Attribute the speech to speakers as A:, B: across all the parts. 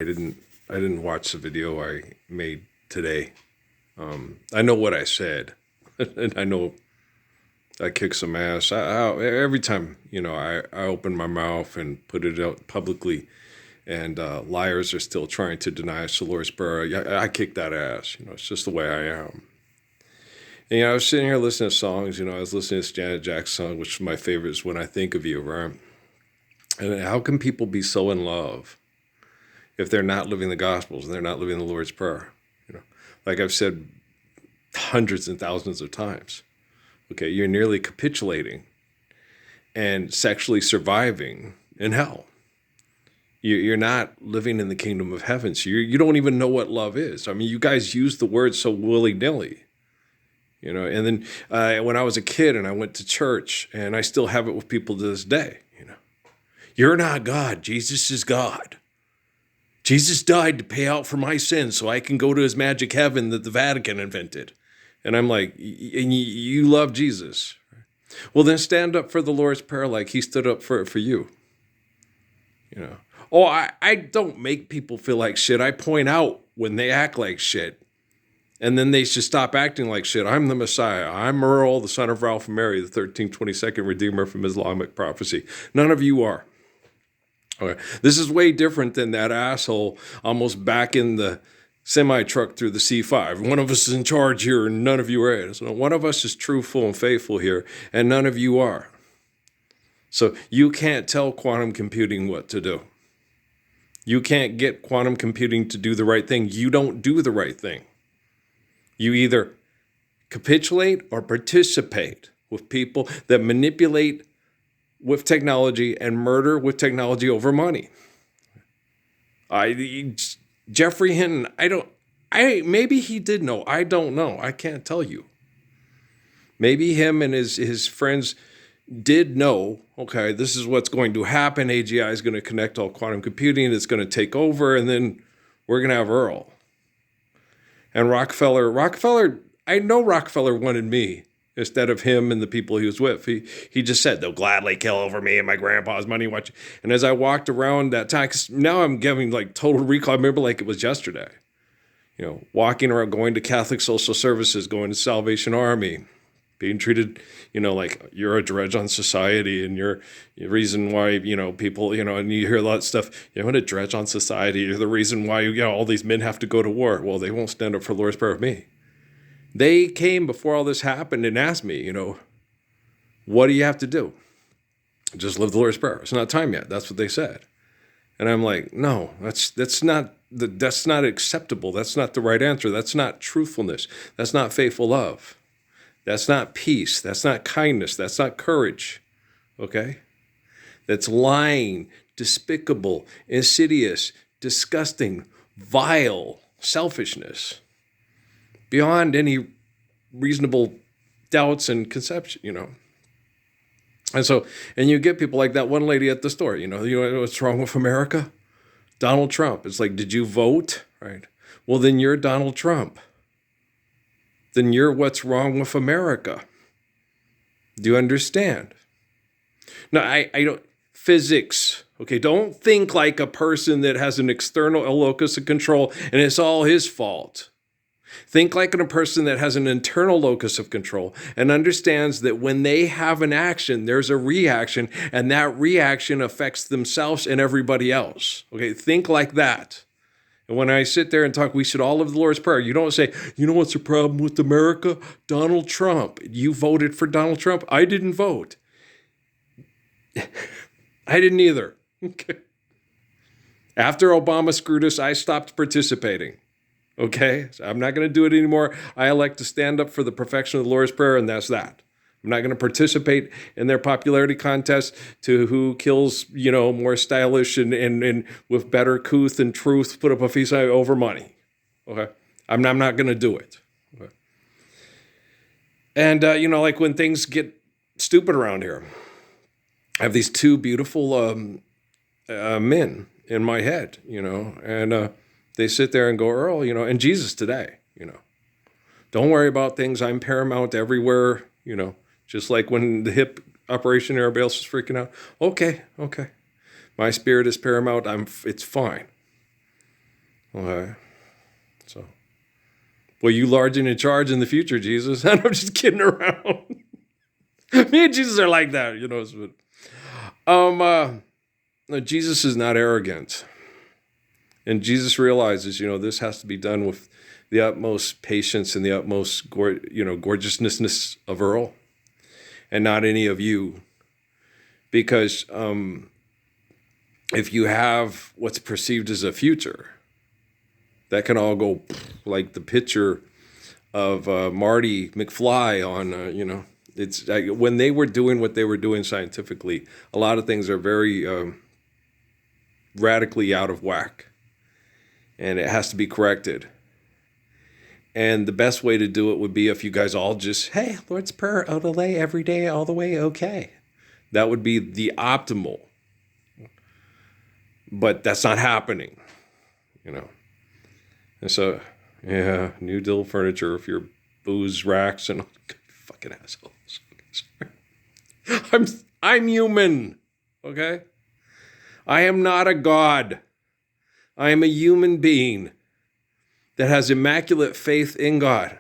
A: I didn't watch the video I made today. I know what I said, and I know I kicked some ass. Every time I open my mouth and put it out publicly, and liars are still trying to deny us the Lord's Prayer. I kick that ass. It's just the way I am. And I was sitting here listening to songs. I was listening to Janet Jackson's song, which is my favorite, is "When I Think of You," right? And how can people be so in love if they're not living the Gospels and they're not living the Lord's Prayer? Like I've said hundreds and thousands of times. Okay, you're nearly capitulating and sexually surviving in hell. You're not living in the kingdom of heaven. So you don't even know what love is. I mean, you guys use the word so willy-nilly. And then when I was a kid and I went to church, and I still have it with people to this day, you're not God. Jesus is God. Jesus died to pay out for my sins so I can go to his magic heaven that the Vatican invented. And I'm like, and you love Jesus. Well, then stand up for the Lord's Prayer like he stood up for you. Oh, I don't make people feel like shit. I point out when they act like shit. And then they should stop acting like shit. I'm the Messiah. I'm Earl, the son of Ralph and Mary, the 1322nd Redeemer from Islamic prophecy. None of you are. Okay. This is way different than that asshole almost back in the semi-truck through the C5. One of us is in charge here and none of you are. So one of us is truthful and faithful here and none of you are. So you can't tell quantum computing what to do. You can't get quantum computing to do the right thing. You don't do the right thing. You either capitulate or participate with people that manipulate with technology and murder with technology over money. Jeffrey Hinton, maybe he did know. I don't know. I can't tell you. Maybe him and his friends did know, okay, this is what's going to happen. AGI is going to connect all quantum computing. It's going to take over, and then we're going to have Earl. And Rockefeller, I know Rockefeller wanted me instead of him and the people he was with. He just said, they'll gladly kill over me and my grandpa's money. And as I walked around that time, 'cause now I'm giving like total recall. I remember like it was yesterday. Walking around, going to Catholic Social Services, going to Salvation Army, being treated, like you're a dredge on society and you're the reason why, people, and you hear a lot of stuff, what a dredge on society. You're the reason why, all these men have to go to war. Well, they won't stand up for the Lord's Prayer with me. They came before all this happened and asked me, what do you have to do? Just live the Lord's Prayer. It's not time yet. That's what they said. And I'm like, no, that's not acceptable. That's not the right answer. That's not truthfulness. That's not faithful love. That's not peace. That's not kindness. That's not courage. Okay? That's lying, despicable, insidious, disgusting, vile selfishness beyond any reasonable doubts and conception, And you get people like that one lady at the store, you know what's wrong with America? Donald Trump. It's like, did you vote? Right. Well, then you're Donald Trump. Then you're what's wrong with America. Do you understand? No, I don't. Physics. Okay, don't think like a person that has an external locus of control and it's all his fault. Think like a person that has an internal locus of control and understands that when they have an action, there's a reaction, and that reaction affects themselves and everybody else. Okay, think like that. And when I sit there and talk, we should all live the Lord's Prayer. You don't say, what's the problem with America? Donald Trump. You voted for Donald Trump? I didn't vote. I didn't either. Okay. After Obama screwed us, I stopped participating. Okay? So I'm not going to do it anymore. I elect to stand up for the perfection of the Lord's Prayer, and that's that. I'm not going to participate in their popularity contest to who kills, more stylish and with better couth and truth, put up a feast over money. Okay? I'm not going to do it. Okay? And, like when things get stupid around here, I have these two beautiful men in my head, and they sit there and go, Earl, and Jesus today, don't worry about things. I'm paramount everywhere, just like when the hip operation, everybody else was freaking out. Okay. My spirit is paramount. It's fine. Okay. So, well, you large and in charge in the future, Jesus. And I'm just kidding around. Me and Jesus are like that, you know. No, Jesus is not arrogant. And Jesus realizes, this has to be done with the utmost patience and the utmost, gorgeousness of Earl, and not any of you. Because if you have what's perceived as a future, that can all go like the picture of Marty McFly on, it's when they were doing what they were doing scientifically, a lot of things are very radically out of whack, and it has to be corrected. And the best way to do it would be if you guys all just, hey, Lord's Prayer, Odelay every day, all the way, okay. That would be the optimal. But that's not happening, And so, yeah, new Dill furniture if you're booze racks and fucking assholes. I'm human, okay? I am not a god. I am a human being that has immaculate faith in God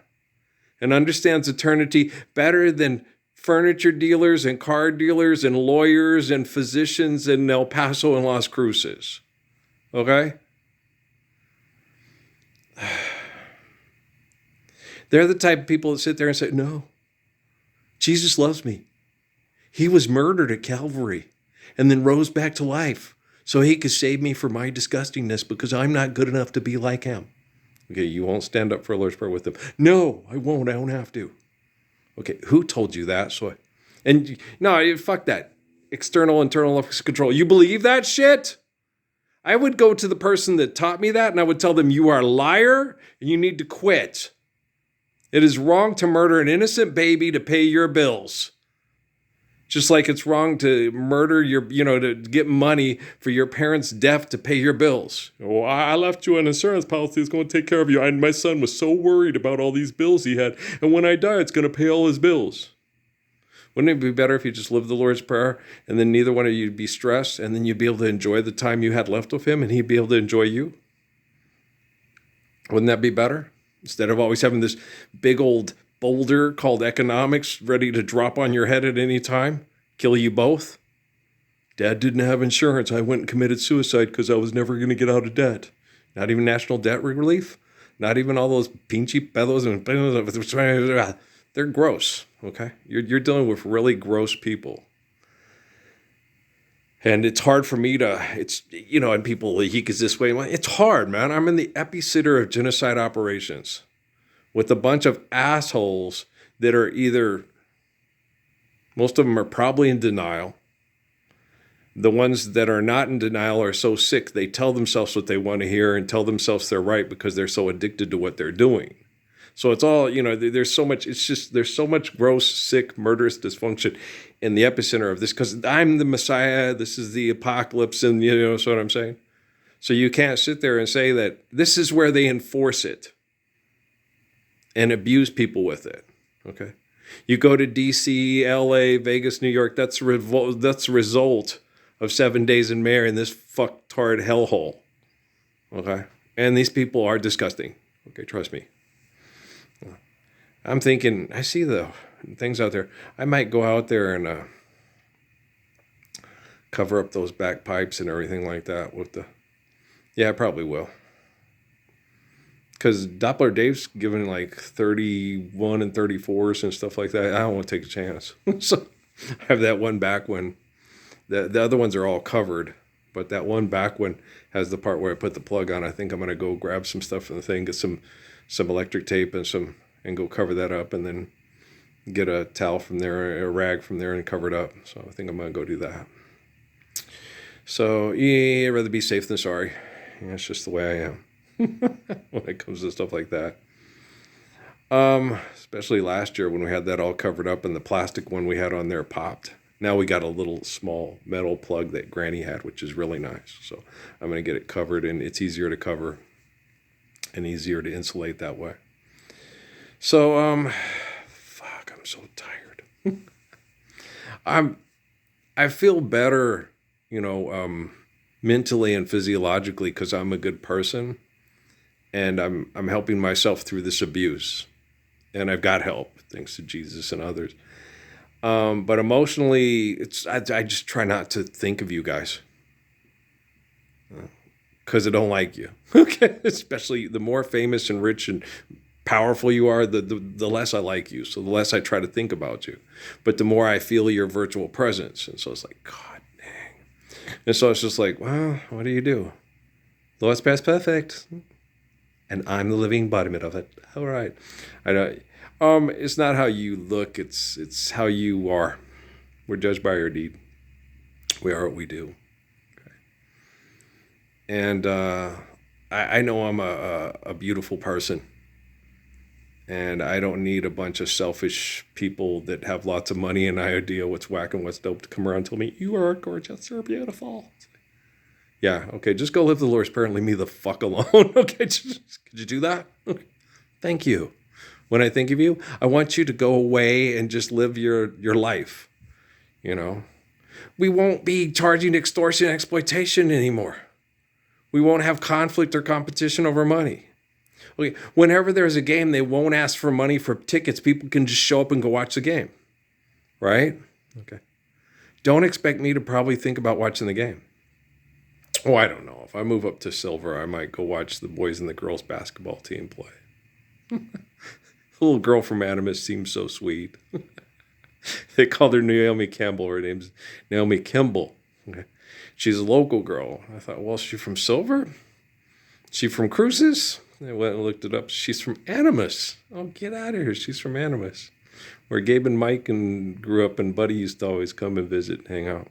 A: and understands eternity better than furniture dealers and car dealers and lawyers and physicians in El Paso and Las Cruces. Okay? They're the type of people that sit there and say, no, Jesus loves me. He was murdered at Calvary and then rose back to life so he could save me from my disgustingness because I'm not good enough to be like him. Okay, you won't stand up for a Lord's Prayer with him. No, I won't. I don't have to. Okay, who told you that? No, fuck that. External, internal control. You believe that shit? I would go to the person that taught me that and I would tell them, you are a liar and you need to quit. It is wrong to murder an innocent baby to pay your bills. Just like it's wrong to murder to get money for your parents' death to pay your bills. Oh, I left you an insurance policy that's going to take care of you. And my son was so worried about all these bills he had. And when I die, it's going to pay all his bills. Wouldn't it be better if you just lived the Lord's Prayer and then neither one of you would be stressed and then you'd be able to enjoy the time you had left with him and he'd be able to enjoy you? Wouldn't that be better? Instead of always having this big old boulder called economics ready to drop on your head at any time, kill you both. Dad didn't have insurance. I went and committed suicide because I was never going to get out of debt. Not even national debt relief. Not even all those pinchy pedos and they're gross. Okay, you're dealing with really gross people. And it's hard for me to, and people, he is this way. It's hard, man. I'm in the epicenter of genocide operations with a bunch of assholes that are either, most of them are probably in denial. The ones that are not in denial are so sick, they tell themselves what they want to hear and tell themselves they're right because they're so addicted to what they're doing. So it's all, there's so much, there's so much gross, sick, murderous dysfunction in the epicenter of this because I'm the Messiah, this is the apocalypse, and that's what I'm saying. So you can't sit there and say that this is where they enforce it and abuse people with it, okay? You go to D.C., L.A., Vegas, New York, that's the result of 7 days in May in this fucktard hellhole, okay? And these people are disgusting, okay, trust me. I'm thinking, I see the things out there. I might go out there and cover up those back pipes and everything like that yeah, I probably will. Because Doppler Dave's giving like 31 and 34s and stuff like that. I don't want to take a chance. So I have that one back one. The other ones are all covered. But that one back one has the part where I put the plug on. I think I'm going to go grab some stuff from the thing, get some electric tape and go cover that up and then get a towel from there, a rag from there and cover it up. So I think I'm going to go do that. So yeah, I'd rather be safe than sorry. Yeah, it's just the way I am when it comes to stuff like that. Especially last year when we had that all covered up and the plastic one we had on there popped. Now we got a little small metal plug that Granny had, which is really nice. So I'm going to get it covered and it's easier to cover and easier to insulate that way. So, fuck, I'm so tired. I feel better, mentally and physiologically because I'm a good person. and I'm helping myself through this abuse, and I've got help thanks to Jesus and others. But emotionally, I just try not to think of you guys because I don't like you. Okay, especially the more famous and rich and powerful you are, the less I like you. So the less I try to think about you, but the more I feel your virtual presence. And so it's like, God dang. And so it's just like, well, what do you do? Lord's Prayer is perfect, and I'm the living embodiment of it. All right, I know. It's not how you look; it's how you are. We're judged by our deed. We are what we do. Okay. And I know I'm a beautiful person, and I don't need a bunch of selfish people that have lots of money and no idea what's whack and what's dope to come around and tell me you are gorgeous, you're beautiful. Yeah, okay, just go live the Lord's Prayer and leave me the fuck alone. Okay, could you do that? Okay. Thank you. When I think of you, I want you to go away and just live your life. You know, we won't be charging extortion and exploitation anymore. We won't have conflict or competition over money. Okay, whenever there's a game, they won't ask for money for tickets. People can just show up and go watch the game, right? Okay. Don't expect me to probably think about watching the game. Oh, I don't know. If I move up to silver, I might go watch the boys and the girls basketball team play. The little girl from Animus seems so sweet. They called her Naomi Campbell. Her name's Naomi Kimball. Okay. She's a local girl. I thought, well, is she from Silver? She from Cruces? I went and looked it up. She's from Animus. Oh, get out of here. She's from Animus, where Gabe and Mike and grew up, and Buddy used to always come and visit and hang out.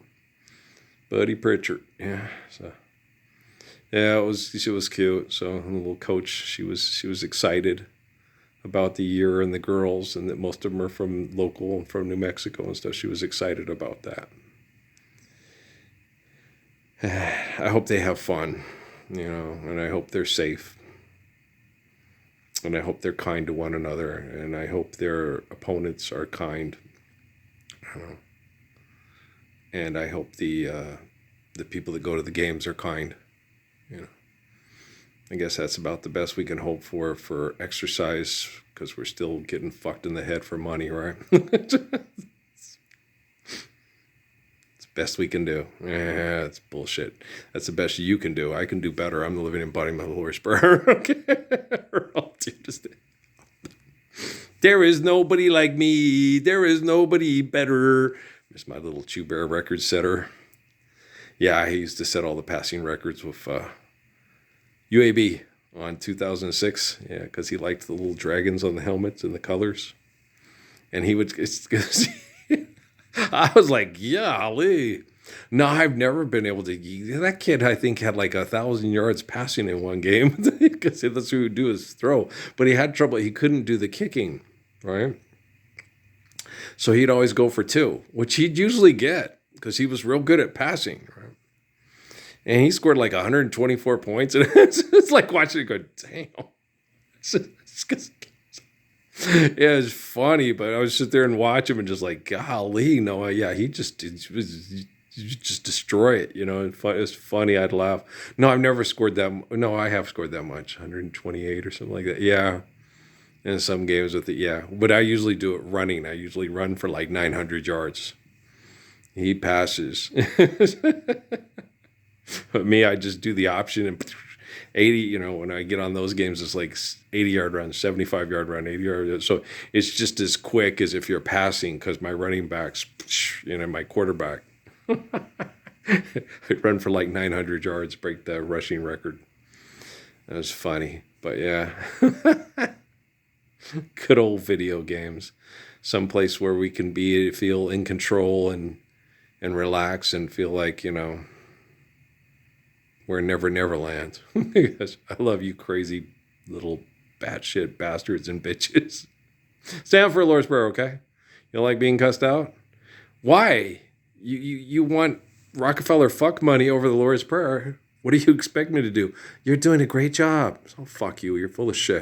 A: Buddy Pritchard. Yeah. So yeah, she was cute. So the little coach, she was excited about the year and the girls, and that most of them are from local and from New Mexico and stuff. She was excited about that. I hope they have fun, and I hope they're safe. And I hope they're kind to one another, and I hope their opponents are kind. And I hope the people that go to the games are kind. I guess that's about the best we can hope for exercise, because we're still getting fucked in the head for money, right? It's the best we can do. Yeah, it's bullshit. That's the best you can do. I can do better. I'm the living embodiment of the Lord's Prayer. Okay. There is nobody like me. There is nobody better. There's my little Chew Bear record setter. Yeah, he used to set all the passing records with UAB on 2006. Yeah, because he liked the little dragons on the helmets and the colors. And he would, I was like, golly. No, I've never been able to. That kid, I think, had like 1,000 yards passing in one game, because that's what he would do, is throw. But he had trouble. He couldn't do the kicking, right? So he'd always go for 2, which he'd usually get because he was real good at passing, right? And he scored like 124 points. And it's like watching it go, damn. Yeah, it's funny, but I would sit there and watch him and just like, golly, no, yeah, he just destroy it, It's funny, I'd laugh. No, I've never scored that. No, I have scored that much, 128 or something like that. Yeah, in some games with it, yeah. But I usually do it running. I usually run for like 900 yards. He passes. But me, I just do the option and 80, when I get on those games, it's like 80-yard run, 75-yard run, 80-yard. So it's just as quick as if you're passing, because my running backs, my quarterback, I run for like 900 yards, break the rushing record. That was funny. But yeah, good old video games. Someplace where we can feel in control and relax and feel like, we're Never Neverland. Because I love you crazy little batshit bastards and bitches. Stand for Lord's Prayer, okay? You don't like being cussed out? Why? You want Rockefeller fuck money over the Lord's Prayer. What do you expect me to do? You're doing a great job. So fuck you. You're full of shit.